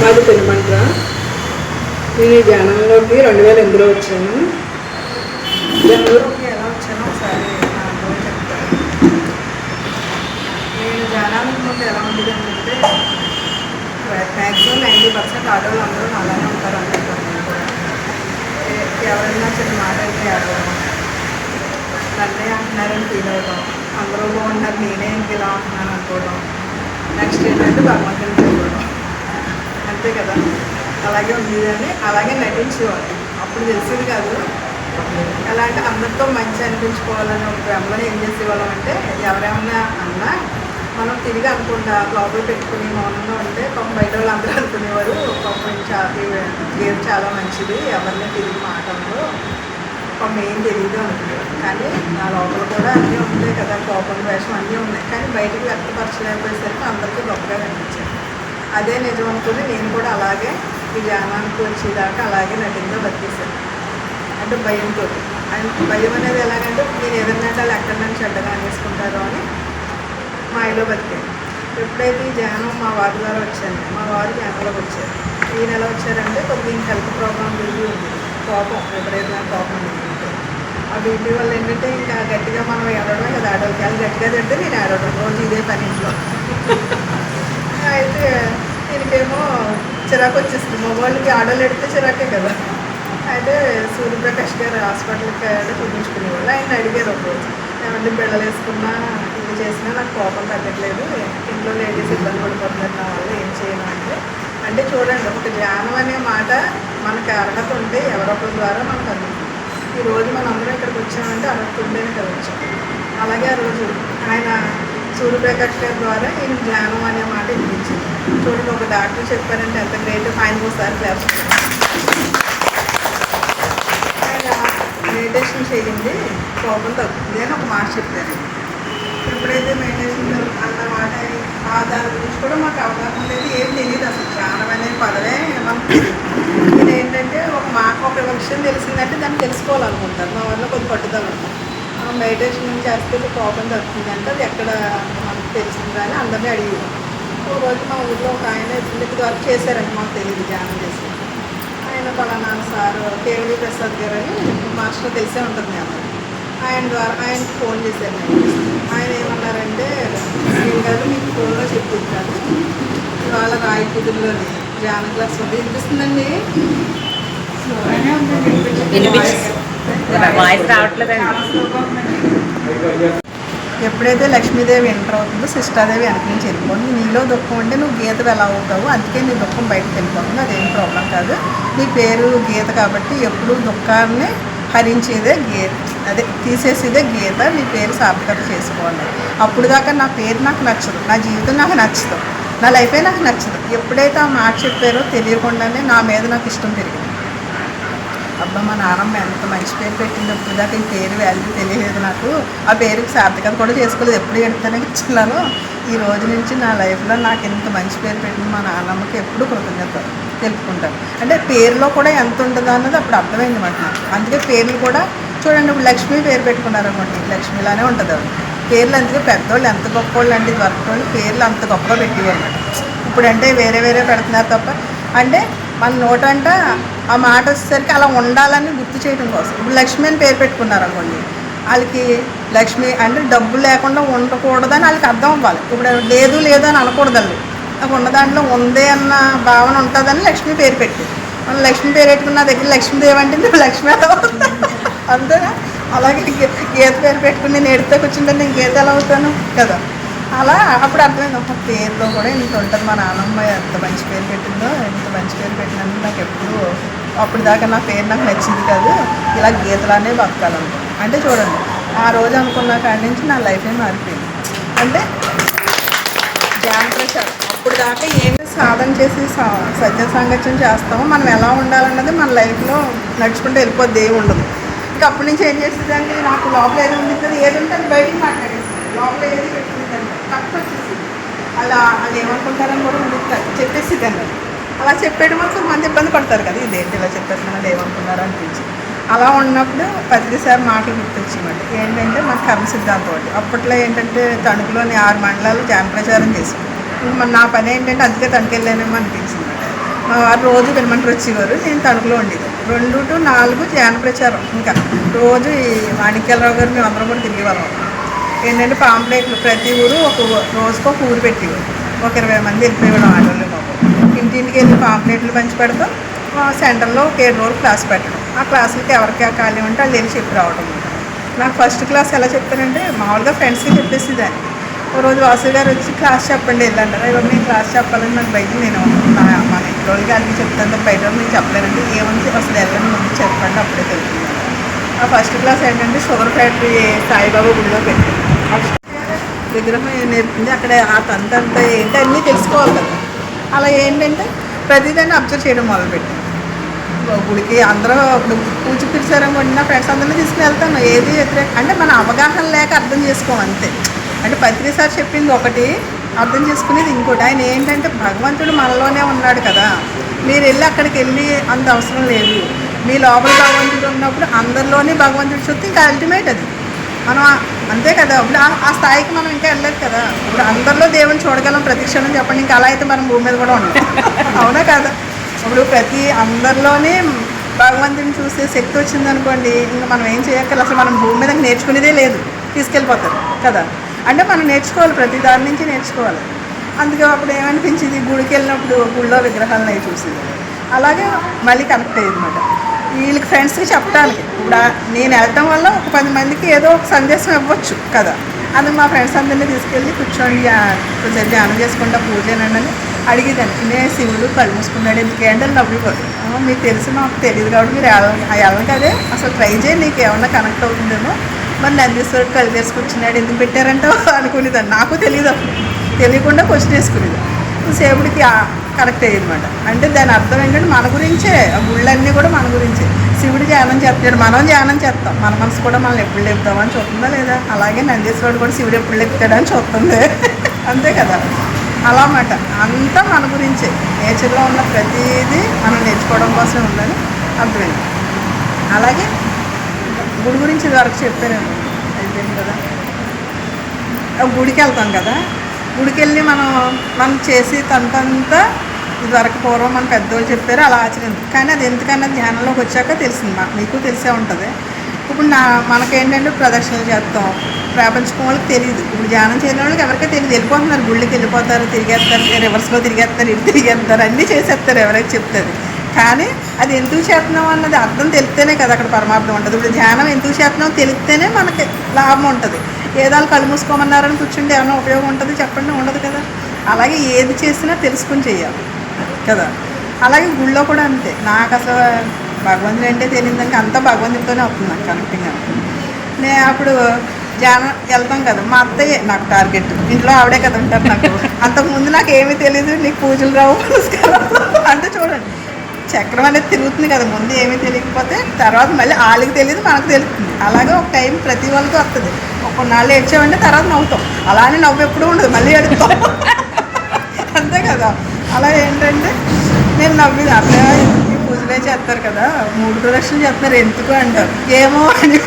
మాది పెనుమంట్ర. నేను ఈ ధ్యానంలోకి 2008లో వచ్చాను. ధ్యానంలోకి ఎలా వచ్చానో ఒకసారి నా అనుభవం చెప్తాను. నేను ధ్యానానికి ముందు ఎలా ఉండేది అంటే మ్యాక్సిమం 90% ఆడవాళ్ళు అందరూ అలానే ఉంటారు అనుకుంటాను. నేను కూడా ఎవరైనా చిన్న మాట అయితే ఆడవడం, నన్నే అంటున్నారని ఫీల్ అవడం, అందరూ బాగున్నారు నేనే ఇంక ఇలా ఉంటున్నాను అనుకోవడం, నెక్స్ట్ ఏంటంటే భగవంతుని చూడడం, అంతే కదా. అలాగే ఉండేదని అలాగే నటించేవాడు. అప్పుడు తెలిసేది కాదు. ఎలా అంటే అందరితో మంచి అనిపించుకోవాలని ఒక భ్రమలో ఏం చేసేవాళ్ళం అంటే ఎవరేమన్నా అన్నా మనం తిరిగి అనుకుంటా లోపల పెట్టుకుని మౌనంగా ఉంటే పాపం బయట వాళ్ళు అందరూ అనుకునేవారు పాపం గేరు చాలా మంచిది, ఎవరిని తిరిగి మాటంలో పాపం ఏం తెలియదు అనుకునేవారు. కానీ నా లోపల కూడా అన్నీ ఉంటాయి కదా, కోపం వేషం అన్నీ ఉన్నాయి. కానీ బయటకు వ్యక్తపరచలేకపోయేసరికి అందరికీ గొప్పగా కనిపించారు. అదే నిజం అనుకుని నేను కూడా అలాగే ఈ ధ్యానానికి వచ్చేదాకా అలాగే నటిందో బతికేశాను. అంటే భయంతో. అండ్ భయం అనేది ఎలాగంటే నేను ఏదన్నా వాళ్ళు ఎక్కడ నన్ను చెడ్డగా అనేసుకుంటారో అని మాయలో బతికాను. ఎప్పుడైతే ఈ ధ్యానం మా వారి ద్వారా వచ్చాను, మా వారు ధ్యానంలోకి వచ్చారు. ఈయన ఎలా వచ్చారంటే కొద్దిగా హెల్త్ ప్రాబ్లం బీపీ ఉంది, కోపం విపరీతమైన కోపం ఉంది. ఆ బీపీ వల్ల ఏంటంటే ఇంకా గట్టిగా మనం ఏడవడమే కదా, ఆడవాళ్ళకి అది గట్టిగా తింటే నేను ఆడవడం రోజు ఇదే పని ఇంట్లో. అయితే దీనికేమో చిరాకు వచ్చేస్తుంది. మగవాళ్ళకి ఆడవాళ్ళు ఎడితే చిరాకే కదా. అయితే సూర్యప్రకాష్ గారు హాస్పిటల్కి చూపించుకునేవాళ్ళు. ఆయన అడిగారు ఒకరోజు, ఏమంటే బిళ్ళలు వేసుకున్నా ఇది చేసినా నాకు కోపం తగ్గట్లేదు, ఇంట్లో లేడీస్ ఇబ్బంది పడిపోతున్నారు నా వల్ల, ఏం చేయను అంటే చూడండి, ఒక ధ్యానం అనే మాట మనకి అర్హత ఉంటే ఎవరొకరి ద్వారా మనకు అందుతుంది. ఈరోజు మనం అందరం ఇక్కడికి వచ్చామంటే అర్హత ఉండేనే కదా వచ్చాం. అలాగే ఆ రోజు ఆయన సూర్యప్రకాష్ గారి ద్వారా ఈయన ధ్యానం అనే మాట ఇప్పించింది. చూడండి, ఒక డాక్టర్ చెప్పారంటే ఎంత గ్రేట్. ఆయన ఒకసారి క్లాస్ ఆయన మెడిటేషన్ చేయండి కోపం తగ్గుతుంది అని ఒక మాట చెప్పారు. ఎప్పుడైతే మెడిటేషన్ అన్న మాట దాని గురించి కూడా మాకు అవగాహన లేదు, ఏం తెలియదు అసలు. ధ్యానం అనే పదవే మనకు ఇది ఏంటంటే ఒక విషయం తెలిసిందంటే దాన్ని తెలుసుకోవాలనుకుంటారు. మా వల్ల కొద్ది పట్టుదల ఉంటుంది. మెడిటేషన్ చేస్తే కోపం తగ్గుతుంది అంటే అది ఎక్కడ మనకు తెలిసిందా అని అందరినీ అడిగి ఒక రోజు మా ఊళ్ళో ఒక ఆయన ఇంటికి ద్వారా చేశారంటే మాకు తెలియదు ధ్యానం చేసి. ఆయన పలానా సార్ కేవీ ప్రసాద్ గారు అని మాస్టర్ తెలిసే ఉంటుంది అందరూ. ఆయన ద్వారా ఆయనకి ఫోన్ చేశారు. ఆయన ఏమన్నారంటే నేను కాదు మీకు ఫోన్లో చెప్పించాను, ఇవాళ రాయి కుదురులోని ధ్యాన క్లాస్ ఉంది. వినిపిస్తుందండి? ఎప్పుడైతే లక్ష్మీదేవి ఎంటర్ అవుతుందో శిష్టాదేవి వెనక నుంచి వెళ్ళిపోతుంది. నీలో దుఃఖం అంటే నువ్వు గీతకు ఎలా అవుతావు, అందుకే నీ దుఃఖం బయటకు వెళ్ళిపోతుంది, అదేం ప్రాబ్లం కాదు. నీ పేరు గీత కాబట్టి ఎప్పుడు దుఃఖాన్ని హరించేదే గీత, అదే తీసేసేదే గీత. నీ పేరు సార్థకత చేసుకోవాలి. అప్పుడు దాకా నా పేరు నాకు నచ్చదు, నా జీవితం నాకు నచ్చదు, నా లైఫే నాకు నచ్చదు. ఎప్పుడైతే ఆ మాట చెప్పారో తెలియకుండానే నా మీద నాకు ఇష్టం పెరిగింది. అబ్బా మా నాన్నమ్మ ఎంత మంచి పేరు పెట్టింది, అప్పుడు దాకా ఈ పేరు వాల్యూ తెలియలేదు నాకు, ఆ పేరుకి సార్థకత కూడా చేసుకోలేదు, ఎప్పుడు ఎడతానే ఇచ్చినాను. ఈ రోజు నుంచి నా లైఫ్లో నాకు ఎంత మంచి పేరు పెట్టింది మా నాన్నమ్మకి ఎప్పుడు కృతజ్ఞత తెలుపుకుంటాను. అంటే పేరులో కూడా ఎంత ఉంటుందో అన్నది అప్పుడు అర్థమైంది మాట నాకు. అందుకే పేర్లు కూడా చూడండి, ఇప్పుడు లక్ష్మి పేరు పెట్టుకున్నారు అనుకోండి, లక్ష్మిలానే ఉంటుంది ఆవిడ పేర్లు. అందుకే పెద్దవాళ్ళు ఎంత గొప్పవాళ్ళు అండి, దొరకవాళ్ళు పేర్లు అంత గొప్పగా పెట్టేవాళ్ళు అనమాట. ఇప్పుడంటే వేరే వేరే పెడుతున్నారు తప్ప, అంటే మన నోటంట ఆ మాట వచ్చేసరికి అలా ఉండాలని గుర్తు చేయడం కోసం. ఇప్పుడు లక్ష్మి అని పేరు పెట్టుకున్నారు అనుకోండి, వాళ్ళకి లక్ష్మి అంటే డబ్బు లేకుండా ఉండకూడదని వాళ్ళకి అర్థం అవ్వాలి. ఇప్పుడు లేదు లేదు అని అనకూడదండి, నాకు ఉన్న దాంట్లో ఉందే అన్న భావన ఉంటుందని లక్ష్మి పేరు పెట్టి, మనం లక్ష్మి పేరు పెట్టుకున్న దగ్గర లక్ష్మీదేవి అంటే నువ్వు లక్ష్మి ఎలా అవుతుంది అంతేనా. అలాగే గీత పేరు పెట్టుకుని నేను ఎడితే కూర్చుంటే నేను గీత ఎలా అవుతాను కదా. అలా అప్పుడు అర్థమైంది, ఒక పేరులో కూడా ఇంత ఉంటుంది. మా నాన్నమ్మ ఎంత మంచి పేరు పెట్టిందో, ఎంత మంచి పేరు పెట్టినందుకు నాకు ఎప్పుడు అప్పుడు దాకా నా పేరు నాకు నచ్చింది కాదు, ఇలా గీతలానే బతకాలనుకో. అంటే చూడండి, ఆ రోజు అనుకున్న కాడి నుంచి నా లైఫే మారిపోయింది. అంటే ధ్యాన ప్రచారం అప్పుడు దాకా ఏమి సాధన చేసి సత్య సాంగత్యం చేస్తామో మనం ఎలా ఉండాలన్నది మన లైఫ్లో నడుచుకుంటూ వెళ్ళిపోద్ది, ఏమి ఉండదు. ఇంకా అప్పటి నుంచి ఏం చేసేదండి, నాకు లోపల ఏది ఉంది కదా, ఏది ఉంటే అది బయటికి మాట్లాడేస్తుంది. లోపల ఏది పెట్టుకుందండి తక్కువ వచ్చేసి అలా అది ఏమనుకుంటారని కూడా ఉంటుంది చెప్పేసిద్దండి. అలా చెప్పేయడం వల్ల కొంతమంది ఇబ్బంది పడతారు కదా, ఇదేంటి ఇలా చెప్పేస్తున్నది ఏమనుకున్నారు అనిపించి. అలా ఉన్నప్పుడు ప్రతిసారి మాటలు గుర్తొచ్చేవాడి. ఏంటంటే మన కర్మ సిద్ధాంతం ఒకటి. అప్పట్లో ఏంటంటే తణుకులోని 6 మండలాలు ధ్యాన ప్రచారం చేసాం. నా పని ఏంటంటే అందుకే తణుకు వెళ్ళానేమో అనిపించింది. మా వారు రోజు వినమంటారు వచ్చేవారు, నేను తణుకులో ఉండేది. 2 to 4 ధ్యాన ప్రచారం. ఇంకా రోజు ఈ మాణిక్యాలరావు గారు మేము అందరం కూడా తిరిగేవాళ్ళం. ఏంటంటే పాంప్లెట్లు ప్రతి ఊరు రోజుకు ఒక ఊరు పెట్టేవారు. ఒక 20 మంది వెళ్ళిపోయేవాళ్ళం ఆటోలో బాబు. ఇంటింటికి వెళ్ళి పాంప్లెట్లు పంచి పెడతాం. సెంటర్లో ఒక 7 రోజులు క్లాస్ పెట్టడం. ఆ క్లాసులకి ఎవరికి ఖాళీ ఉంటే వాళ్ళు వెళ్ళి చెప్పి రావడం. నాకు ఫస్ట్ క్లాస్ ఎలా చెప్తానంటే మామూలుగా ఫ్రెండ్స్కి చెప్పేసి దాన్ని. ఓ రోజు వాసు గారు వచ్చి క్లాస్ చెప్పండి వెళ్ళంటారు. ఇవన్నీ నేను క్లాస్ చెప్పాలని నాకు బయట నేను మన ఇంట్లో వాళ్ళకి చెప్తాను, బయట నేను చెప్పలేనండి. ఏమని అసలు వెళ్ళండి ముందు చెప్పండి, అప్పుడే తెలుస్తుంది. ఆ ఫస్ట్ క్లాస్ ఏంటంటే షుగర్ ఫ్యాక్టరీ సాయిబాబా గుడిలో పెట్టింది. విగ్రహం నేర్పింది అక్కడ. ఆ తంతంతా ఏంటి అన్నీ తెలుసుకోవాలి కదా. అలా ఏంటంటే ప్రతిదాన్ని అబ్జర్వ్ చేయడం మొదలుపెట్టింది. గుడికి అందరూ ఇప్పుడు పూజ పిలిచారనుకోండి, నా ఫ్రెండ్స్ అందరినీ తీసుకుని వెళ్తాను. ఏది వ్యతిరేక అంటే మన అవగాహన లేక అర్థం చేసుకోం అంతే. అంటే పత్రి సార్ చెప్పింది ఒకటి, అర్థం చేసుకునేది ఇంకోటి. ఆయన ఏంటంటే భగవంతుడు మనలోనే ఉన్నాడు కదా, మీరు వెళ్ళి అక్కడికి వెళ్ళి అంత అవసరం లేదు. మీ లోపల భగవంతుడు ఉన్నప్పుడు అందరిలోనే భగవంతుడు చూస్తే ఇంకా అల్టిమేట్ అది. మనం అంతే కదా. ఇప్పుడు ఆ స్థాయికి మనం ఇంకా వెళ్ళలేదు కదా. ఇప్పుడు అందరిలో దేవుని చూడగలం ప్రతి క్షణం చెప్పండి. ఇంకా అలా అయితే మనం భూమి మీద కూడా ఉన్నాం. అవునా కదా. ఇప్పుడు అందరిలోనే భగవంతుని చూసే శక్తి వచ్చిందనుకోండి, ఇంకా మనం ఏం చేయక్కర్లేదు. అసలు మనం భూమి మీద నేర్చుకునేదే లేదు, తీసుకెళ్ళిపోతారు కదా. అంటే మనం నేర్చుకోవాలి, ప్రతి దాని నుంచి నేర్చుకోవాలి. అందుకే అప్పుడు ఏమనిపించింది, గుడికి వెళ్ళినప్పుడు గుళ్ళో విగ్రహాలను అవి చూసింది. అలాగే మళ్ళీ కనెక్ట్ అయ్యింది అనమాట. వీళ్ళకి ఫ్రెండ్స్కి చెప్పడానికి. ఇప్పుడు నేను వెళ్ళటం వల్ల ఒక 10 మందికి ఏదో ఒక సందేశం ఇవ్వచ్చు కదా. అందుకు మా ఫ్రెండ్స్ అందరినీ తీసుకెళ్ళి కూర్చొని కొంచెం ధ్యానం చేసుకుంటా పూజనండి అని అడిగేదాన్ని. నేను శివుడు కళ్ళు మూసుకున్నాడు ఎందుకంటే నవ్వుకోరు. మీకు తెలిసి నాకు తెలియదు కాబట్టి మీరు వెళ్ళను కదే, అసలు ట్రై చేయి, నీకు ఏమన్నా కనెక్ట్ అవుతుందేమో. మరి నందీశ్వరుడు కళ్ళు తెరిచి కూర్చున్నాడు ఎందుకు పెట్టారంటే అనుకునేదాన్ని. నాకు తెలియదు, అప్పుడు తెలియకుండా క్వశ్చన్ వేసుకునేది. శివుడికి కరెక్ట్ అయ్యేదన్నమాట. అంటే దాని అర్థం ఏంటంటే మన గురించే, ఆ గుళ్ళన్నీ కూడా మన గురించే. శివుడు ధ్యానం చేస్తాడు, మనం ధ్యానం చేస్తాం. మన మనసు కూడా మనం ఎప్పుడు లేపుతామని చూస్తుందా లేదా. అలాగే నందీశ్వరుడు కూడా శివుడు ఎప్పుడు లేపుతాడని చూస్తుంది. అంతే కదా. అలా అన్నమాట. అంతా మన గురించే. నేచర్లో ఉన్న ప్రతిదీ మనం నేర్చుకోవడం కోసం ఉందని అర్థమైంది. అలాగే గుడి గురించి ఇదివరకు చెప్పాను, అయిపోయింది కదా. గుడికి వెళ్తాం కదా, గుడికి వెళ్ళి మనం చేసి తంతంతా ఇదివరకు పూర్వం మన పెద్దవాళ్ళు చెప్పారు, అలా ఆచరింది. కానీ అది ఎందుకన్నా ధ్యానంలోకి వచ్చాక తెలిసింది. మీకు తెలిసే ఉంటుంది. ఇప్పుడు మనకేంటంటే ప్రదక్షిణలు చేస్తాం, ప్రపంచం వాళ్ళకి తెలియదు. ఇప్పుడు ధ్యానం చేయని వాళ్ళకి ఎవరికీ తెలియదు. వెళ్ళిపోతున్నారు, గుళ్ళకి వెళ్ళిపోతారు, తిరిగేస్తారు, రివర్స్లో తిరిగేస్తారు, ఇటు తిరిగేస్తారు, అన్నీ చేసేస్తారు ఎవరైతే చెప్తారు. కానీ అది ఎందుకు చేస్తున్నాం అన్నది అర్థం తెలిస్తేనే కదా అక్కడ పరమార్థం ఉంటుంది. ఇప్పుడు ధ్యానం ఎందుకు చేస్తున్నాం తెలిస్తేనే మనకి లాభం ఉంటుంది. ఏదాలు కళ్ళు మూసుకోమన్నారని కూర్చుంటే ఏమైనా ఉపయోగం ఉంటుంది చెప్పండి, ఉండదు కదా. అలాగే ఏది చేసినా తెలుసుకుని చేయాలి కదా. అలాగే గుళ్ళో కూడా అంతే. నాకు అసలు భగవంతుడు అంటే తెలియదాక అంతా భగవంతుడితోనే అవుతుంది నాకు కనెక్టింగ్. నేను అప్పుడు ధ్యానం వెళ్తాం కదా, మా అత్తయ్య నాకు టార్గెట్. ఇంట్లో ఆవిడే కదా ఉంటారు. నాకు అంతకుముందు నాకు ఏమీ తెలియదు, నీకు పూజలు రావు పురస్కారం అంటే చూడండి, చక్రం అనేది తిరుగుతుంది కదా. ముందు ఏమీ తెలియకపోతే తర్వాత మళ్ళీ వాళ్ళకి తెలియదు, మనకు తెలుస్తుంది. అలాగే ఒక టైం ప్రతి వాళ్ళకి వస్తుంది. కొన్నాళ్ళు ఏడ్చామంటే తర్వాత నవ్వుతాం. అలానే నవ్వు ఎప్పుడు ఉండదు, మళ్ళీ ఏడుస్తాం. అంతే కదా. అలా ఏంటంటే నేను నవ్విది అట్లా ఈ పూజలే చేస్తారు కదా, 3 ప్రదక్షిణలు చేస్తున్నారు ఎందుకు అంటారు. ఏమో అని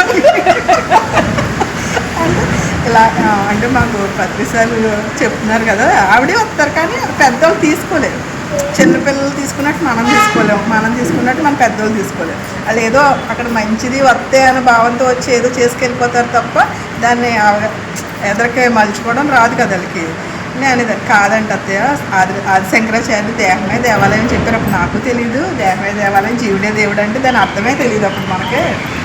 అంటే ఇలా అంటే మాకు పత్రిసార్లు చెప్తున్నారు కదా, ఆవిడే వస్తారు. కానీ పెద్దవాళ్ళు తీసుకోలేదు. చిన్నపిల్లలు తీసుకున్నట్టు మనం తీసుకోలేము, మనం తీసుకున్నట్టు మన పెద్దవాళ్ళు తీసుకోలేము. వాళ్ళు ఏదో అక్కడ మంచిది వస్తే అనే భావంతో వచ్చి ఏదో చేసుకెళ్ళిపోతారు తప్ప దాన్ని ఎదరికే మలుచుకోవడం రాదు కదా వాళ్ళకి. నేను కాదంట అత్తయ్య, అది శంకరాచార్య దేహమే దేవాలయం చెప్పారు. అప్పుడు నాకు తెలీదు దేహమే దేవాలయం, జీవుడే దేవుడు అంటే దాని అర్థమే తెలియదు. అప్పుడు మనకి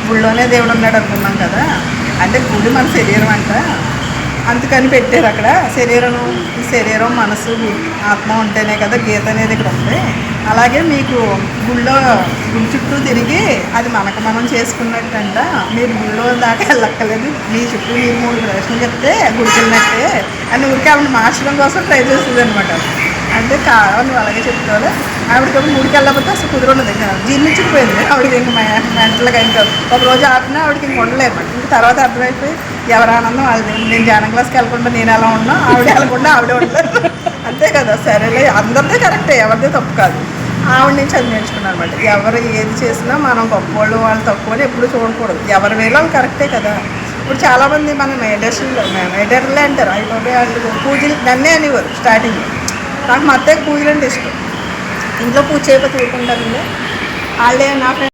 గుళ్ళోనే దేవుడు ఉన్నాడు అనుకున్నాం కదా. అంటే గుడి మన శరీరం అంట, అందుకని పెట్టారు అక్కడ. శరీరం మనసు ఆత్మ ఉంటేనే కదా గీత అనేది ఇక్కడ ఉంది. అలాగే మీకు గుళ్ళో గుడి చుట్టూ తిరిగి అది మనకు మనం చేసుకున్నట్టంట. మీరు గుళ్ళో దాకా వెళ్ళక్కర్లేదు, మీ చుట్టూ మీరు 3 ప్రదక్షిణలు చెప్తే గుడికి వెళ్ళినట్టే అని ఊరికే ఆవిడ మార్చడం కోసం ట్రై చేస్తుంది అనమాట. అంటే కావాలి నువ్వు అలాగే చెప్తావు. ఆవిడకి గుడికి వెళ్ళకపోతే అసలు కుదురున్నది, ఇంకా జీర్ణించుకుపోయింది ఆవిడకి. ఇంక మెంటల్గా ఇంకా ఒకరోజు ఆపినా ఆవిడకి ఇంక ఉండలేదు. ఇంక తర్వాత అర్థమైపోయి ఎవరు ఆనందం వాళ్ళది. నేను ధ్యానం క్లాస్కి వెళ్ళకుండా నేను ఎలా ఉన్నా, ఆవిడ వెళ్ళకుండా ఆవిడే ఉంటాను. అంతే కదా. సరేలే, అందరిదే కరెక్టే, ఎవరిదే తప్పు కాదు. ఆవిడ నుంచి అది నేర్చుకున్నాను అనమాట. ఎవరు ఏది చేసినా మనం గొప్పవాళ్ళు వాళ్ళు తక్కువ అని ఎప్పుడు చూడకూడదు. ఎవరి వేలో వాళ్ళు కరెక్టే కదా. ఇప్పుడు చాలామంది మన మేడర్లే అంటారు. అయిపోయి వాళ్ళు పూజలు నన్నే అనేవారు స్టార్టింగ్లో. నాకు మా అత్తయ్యకి పూజలు అంటే ఇష్టం. ఇంట్లో పూజ చేయకపోతే ఊరుకుంటారండి వాళ్ళే నా ఫ్రెండ్